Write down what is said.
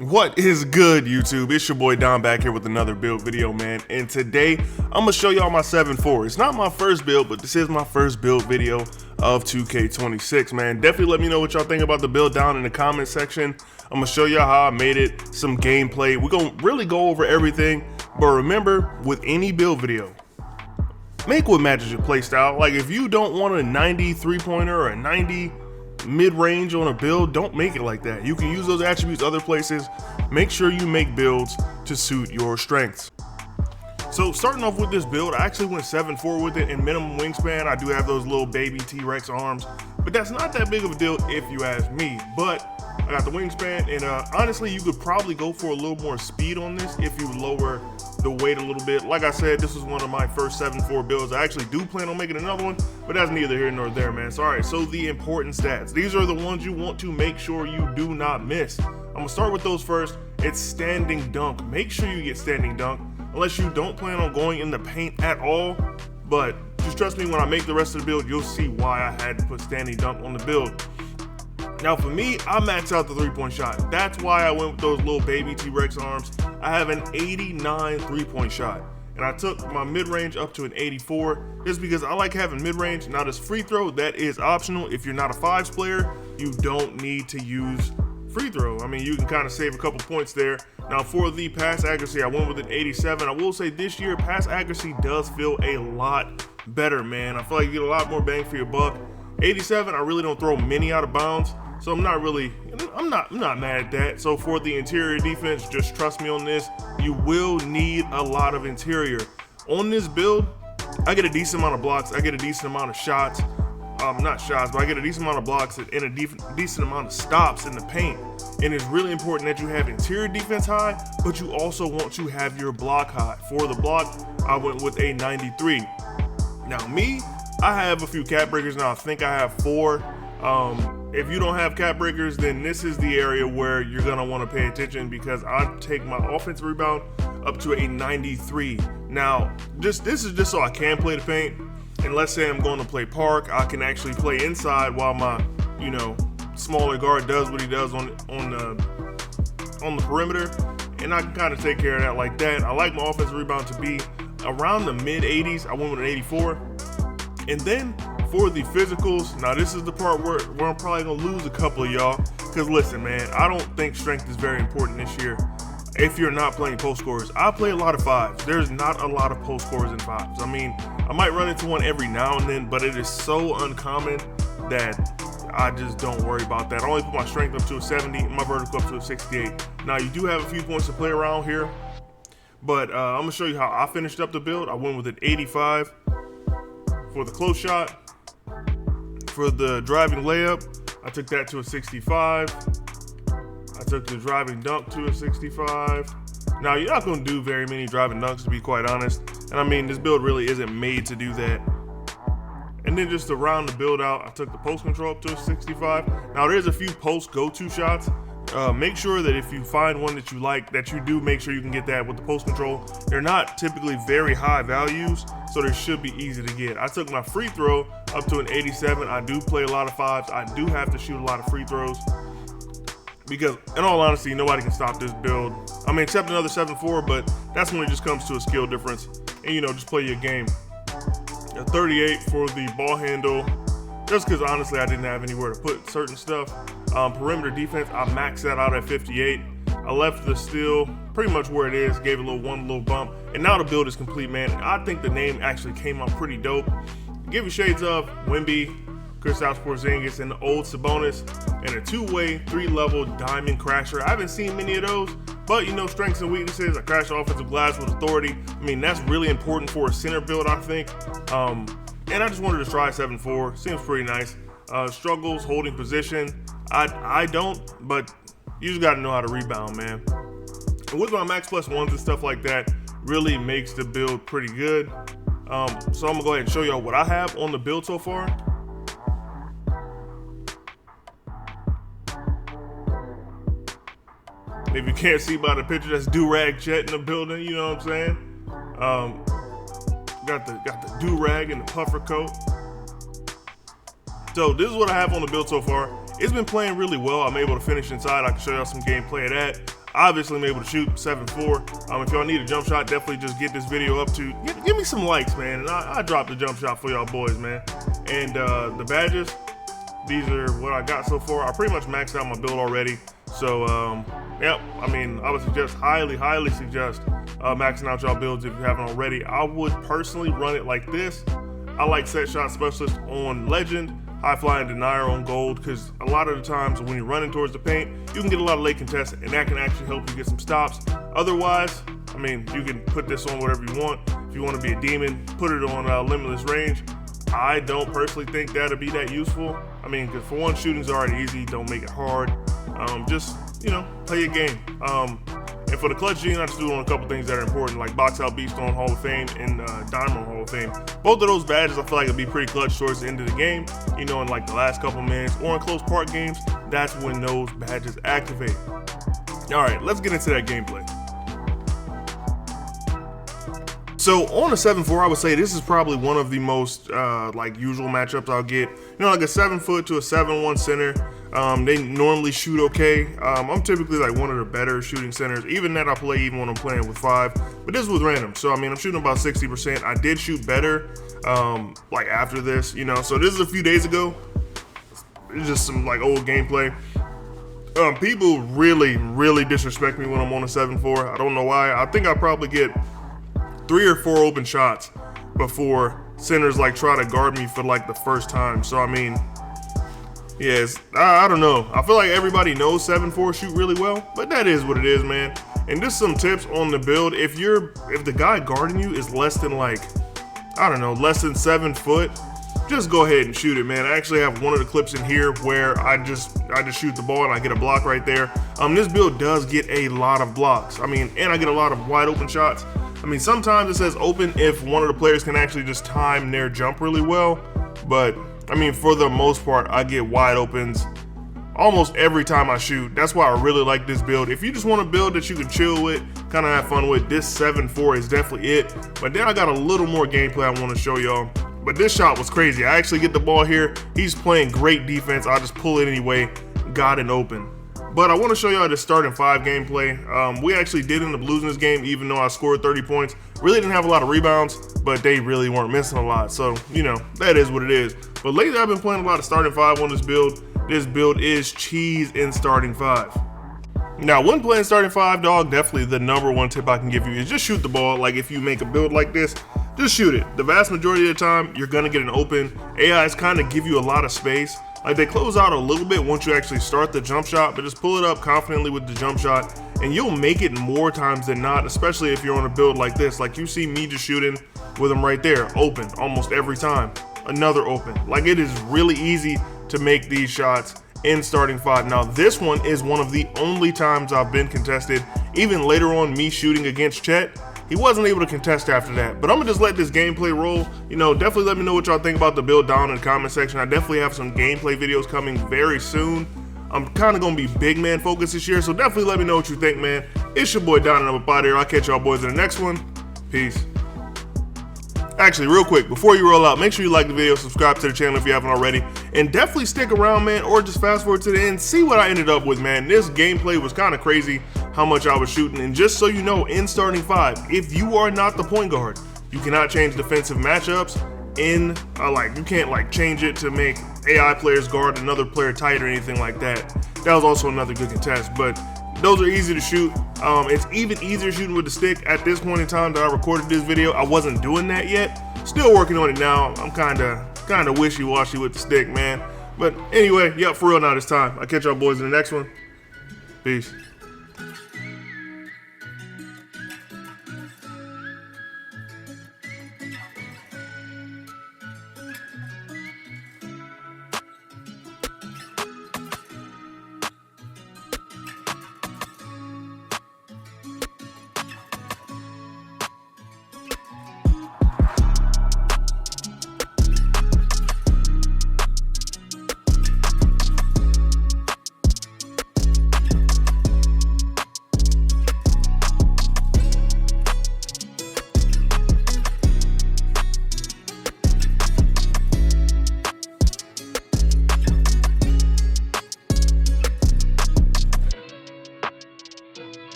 What is good, YouTube? It's your boy Don back here with another build video, man. And today I'm gonna show y'all my 7-4. It's not my first build, but this is my first build video of 2K26, man. Definitely let me know what y'all think about the build down in the comment section. I'm gonna show y'all how I made it, some gameplay. We're gonna really go over everything. But remember, with any build video, make what matches your playstyle. Like if you don't want a 90 3-pointer or a 90 mid-range on a build, don't make it like that. You can use those attributes other places. Make sure you make builds to suit your strengths. So starting off with this build, I actually went 7-4 with it in minimum wingspan. I do have those little baby T-Rex arms, but that's not that big of a deal if you ask me. But I got the wingspan, and honestly, you could probably go for a little more speed on this if you lower the weight a little bit. Like I said, this was one of my first 7-4 builds. I actually do plan on making another one, but that's neither here nor there, man. So, all right, so the important stats. These are the ones you want to make sure you do not miss. I'm gonna start with those first. It's standing dunk. Make sure you get standing dunk, unless you don't plan on going in the paint at all. But just trust me, when I make the rest of the build, you'll see why I had to put standing dunk on the build. Now for me, I maxed out the 3-point shot. That's why I went with those little baby T-Rex arms. I have an 89 3-point shot, and I took my mid-range up to an 84 just because I like having mid-range. Now this free throw, that is optional. If you're not a 5s player, you don't need to use free throw. I mean, you can kind of save a couple points there. Now for the pass accuracy, I went with an 87. I will say this year, pass accuracy does feel a lot better, man. I feel like you get a lot more bang for your buck. 87, I really don't throw many out of bounds, so I'm not mad at that. So for the interior defense, just trust me on this. You will need a lot of interior. On this build, I get a decent amount of blocks. I get a decent amount of shots. Not shots, but I get a decent amount of blocks and a decent amount of stops in the paint. And it's really important that you have interior defense high, but you also want to have your block high. For the block, I went with a 93. Now me, I have a few cap breakers now. I think I have 4. If you don't have cap breakers, then this is the area where you're gonna want to pay attention, because I take my offensive rebound up to a 93. Now, this is just so I can play the paint. And let's say I'm going to play park, I can actually play inside while my, smaller guard does what he does on the perimeter, and I can kind of take care of that like that. I like my offensive rebound to be around the mid 80s. I went with an 84. And then for the physicals, now this is the part where I'm probably gonna lose a couple of y'all, because listen, man, I don't think strength is very important this year if you're not playing post scorers. I play a lot of 5s. There's not a lot of post scorers in 5s. I mean, I might run into one every now and then, but it is so uncommon that I just don't worry about that. I only put my strength up to a 70 and my vertical up to a 68. Now you do have a few points to play around here, but I'm gonna show you how I finished up the build. I went with an 85 for the close shot. For the driving layup, I took that to a 65. I took the driving dunk to a 65. Now, you're not going to do very many driving dunks, to be quite honest. And I mean, this build really isn't made to do that. And then just to round the build out, I took the post control up to a 65. Now, there's a few post go-to shots. Make sure that if you find one that you like, that you do make sure you can get that with the post control. They're not typically very high values, so they should be easy to get. I took my free throw up to an 87. I do play a lot of 5s. I do have to shoot a lot of free throws, because in all honesty, nobody can stop this build. I mean, except another 7-4, but that's when it just comes to a skill difference. And just play your game. A 38 for the ball handle, just because honestly I didn't have anywhere to put certain stuff. Perimeter defense, I maxed that out at 58. I left the steal pretty much where it is, gave it one little bump, and now the build is complete, man. I think the name actually came out pretty dope. Give you shades of Wemby, Kristaps Porzingis, and the old Sabonis, and a 2-way, 3-level diamond crasher. I haven't seen many of those, but strengths and weaknesses. I crash offensive glass with authority. I mean, that's really important for a center build, I think. And I just wanted to try 7-4. Seems pretty nice. Struggles holding position. I don't, but you just got to know how to rebound, man. And with my max plus ones and stuff like that, really makes the build pretty good. So I'm gonna go ahead and show y'all what I have on the build so far. If you can't see by the picture, that's Do-Rag Chet in the building, you know what I'm saying? Got the do-rag and the puffer coat. So this is what I have on the build so far. It's been playing really well. I'm able to finish inside. I can show y'all some gameplay of that. Obviously, I'm able to shoot 7.4. If y'all need a jump shot, definitely just get this video up to, give me some likes, man, and I drop the jump shot for y'all boys, man. And the badges, these are what I got so far. I pretty much maxed out my build already. So, yep, I mean, I would suggest, highly suggest maxing out y'all builds if you haven't already. I would personally run it like this. I like set shot specialist on legend, high flying denier on gold, because a lot of the times when you're running towards the paint, you can get a lot of late contests, and that can actually help you get some stops. Otherwise, I mean, you can put this on whatever you want. If you want to be a demon, put it on limitless range. I don't personally think that'd be that useful. I mean, because for one, shooting's already easy, don't make it hard. Just, you know, play your game. And for the clutch gene, I just do it on a couple things that are important, like Box Out Beast on Hall of Fame and Diamond Hall of Fame. Both of those badges I feel like it'd be pretty clutch towards the end of the game, you know, in like the last couple minutes or in close park games. That's when those badges activate. All right, let's get into that gameplay. So on a 7.4, I would say this is probably one of the most like usual matchups I'll get. You know, like a 7 foot to a 7-1 center. They normally shoot okay. I'm typically like one of the better shooting centers, even that I play even when I'm playing with 5. But this was random, so I mean, I'm shooting about 60%. I did shoot better like after this, you know. So this is a few days ago. It's just some like old gameplay. People really disrespect me when I'm on a 7.4. I don't know why. I think I probably get 3 or 4 open shots before centers like try to guard me for like the first time. So I mean, yes, I don't know. I feel like everybody knows 7.4 shoot really well, but that is what it is, man. And just some tips on the build. If the guy guarding you is less than like, I don't know, less than 7 foot, just go ahead and shoot it, man. I actually have one of the clips in here where I just shoot the ball and I get a block right there. This build does get a lot of blocks. I mean, and I get a lot of wide open shots. I mean, sometimes it says open if one of the players can actually just time their jump really well, but I mean, for the most part, I get wide opens almost every time I shoot. That's why I really like this build. If you just want a build that you can chill with, kind of have fun with, this 7.4 is definitely it. But then I got a little more gameplay I want to show y'all. But this shot was crazy. I actually get the ball here. He's playing great defense. I just pull it anyway, got it open. But I want to show y'all the starting 5 gameplay. We actually did end up losing this game, even though I scored 30 points. Really didn't have a lot of rebounds, but they really weren't missing a lot. So, you know, that is what it is. But lately I've been playing a lot of starting 5 on this build. This build is cheese in starting 5. Now, when playing starting 5, dog, definitely the #1 tip I can give you is just shoot the ball. Like, if you make a build like this, just shoot it. The vast majority of the time, you're gonna get an open. AIs kind of give you a lot of space. Like, they close out a little bit once you actually start the jump shot, but just pull it up confidently with the jump shot, and you'll make it more times than not, especially if you're on a build like this. Like, you see me just shooting with them right there, open almost every time. Another open. Like, it is really easy to make these shots in starting 5. Now, this one is one of the only times I've been contested. Even later on, me shooting against Chet, he wasn't able to contest after that. But I'm gonna just let this gameplay roll. You know, definitely let me know what y'all think about the build down in the comment section. I definitely have some gameplay videos coming very soon. I'm kind of gonna be big man focused this year, so definitely let me know what you think, man. It's your boy Don, and I'm up out here. I'll catch y'all boys in the next one. Peace. Actually, real quick, before you roll out, make sure you like the video, subscribe to the channel if you haven't already, and definitely stick around, man, or just fast forward to the end, see what I ended up with, man. This gameplay was kind of crazy how much I was shooting, and just so you know, in starting 5, if you are not the point guard, you cannot change defensive matchups in, you can't like change it to make AI players guard another player tight or anything like that. That was also another good contest, but those are easy to shoot. It's even easier shooting with the stick. At this point in time that I recorded this video, I wasn't doing that yet. Still working on it now. I'm kind of wishy-washy with the stick, man. But anyway, yep, for real now this time. I'll catch y'all boys in the next one. Peace.